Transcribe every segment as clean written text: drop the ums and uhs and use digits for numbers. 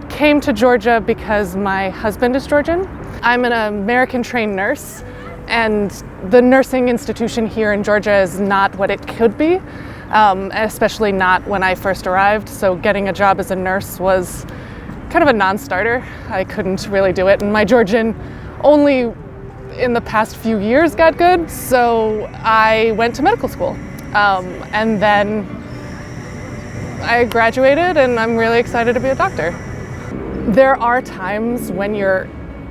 Came to Georgia because my husband is Georgian. I'm an American trained nurse, and the nursing institution here in Georgia is not what it could be, especially not when I first arrived. So getting a job as a nurse was kind of a non-starter. I couldn't really do it, and my Georgian only in the past few years got good, so I went to medical school. And then I graduated, and I'm really excited to be a doctor. There are times when you're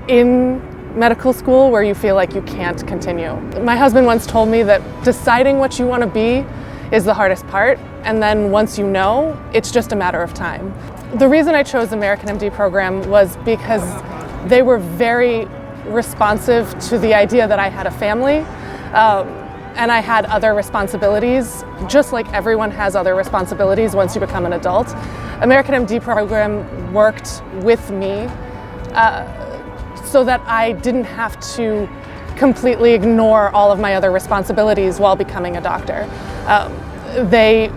in medical school where you feel like you can't continue. My husband once told me that deciding what you want to be is the hardest part, and then once you know, it's just a matter of time. The reason I chose the American MD program was because they were very responsive to the idea that I had a family, and I had other responsibilities, just like everyone has other responsibilities once you become an adult. American MD program worked with me so that I didn't have to completely ignore all of my other responsibilities while becoming a doctor. They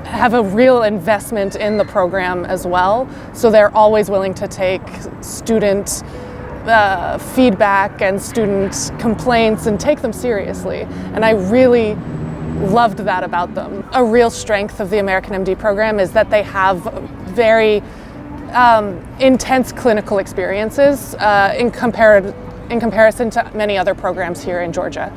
have a real investment in the program as well, so they're always willing to take student feedback and student complaints and take them seriously, and I really loved that about them. A real strength of the American MD program is that they have very intense clinical experiences in comparison to many other programs here in Georgia.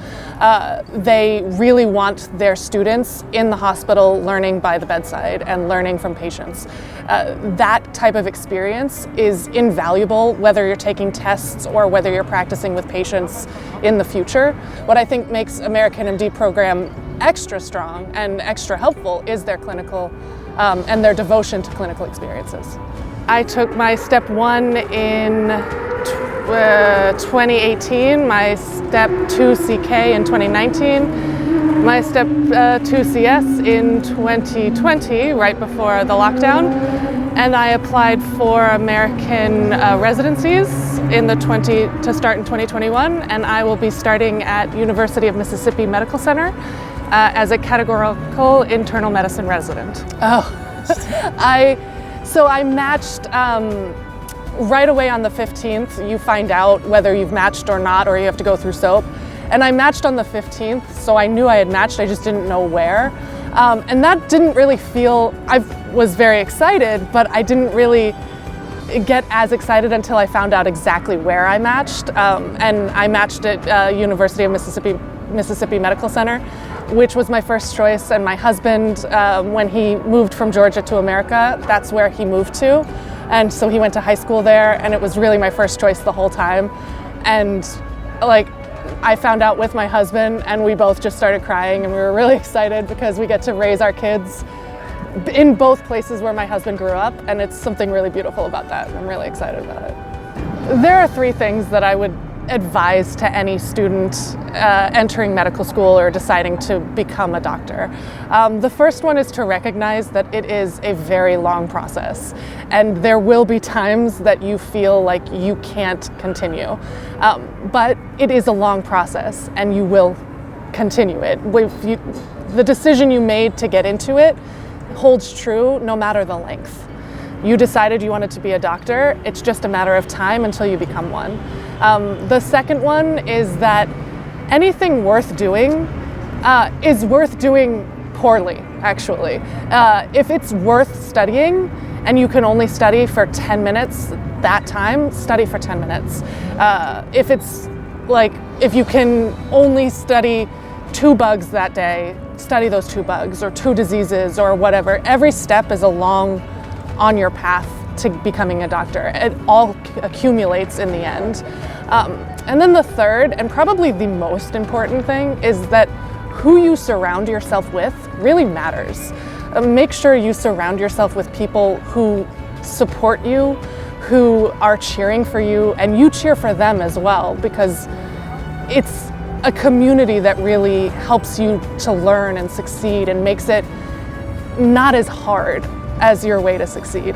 They really want their students in the hospital learning by the bedside and learning from patients. That type of experience is invaluable whether you're taking tests or whether you're practicing with patients in the future. What I think makes American MD program extra strong and extra helpful is their clinical and their devotion to clinical experiences. I took my step 1 in 2018, my step 2 CK in 2019, my step 2 CS in 2020, right before the lockdown, and I applied for American residencies to start in 2021, and I will be starting at University of Mississippi Medical Center as a categorical internal medicine resident. So I matched right away on the 15th. You find out whether you've matched or not, or you have to go through SOAP. And I matched on the 15th, so I knew I had matched, I just didn't know where. And that didn't really feel, I was very excited, but I didn't really get as excited until I found out exactly where I matched. And I matched at University of Mississippi Medical Center, which was my first choice, and my husband, when he moved from Georgia to America, that's where he moved to. And so he went to high school there, and it was really my first choice the whole time. And I found out with my husband, and we both just started crying, and we were really excited because we get to raise our kids in both places where my husband grew up, and it's something really beautiful about that. I'm really excited about it. There are 3 things that I would advise to any student entering medical school or deciding to become a doctor. The first one is to recognize that it is a very long process, and there will be times that you feel like you can't continue. But it is a long process, and you will continue it. The decision you made to get into it holds true no matter the length. You decided you wanted to be a doctor, it's just a matter of time until you become one. The second one is that anything worth doing is worth doing poorly, actually. If it's worth studying and you can only study for 10 minutes that time, study for 10 minutes. If you can only study 2 bugs that day, study those 2 bugs, or 2 diseases or whatever. Every step is along on your path to becoming a doctor. It all accumulates in the end. And then the third, and probably the most important thing, is that who you surround yourself with really matters. Make sure you surround yourself with people who support you, who are cheering for you, and you cheer for them as well, because it's a community that really helps you to learn and succeed and makes it not as hard as your way to succeed.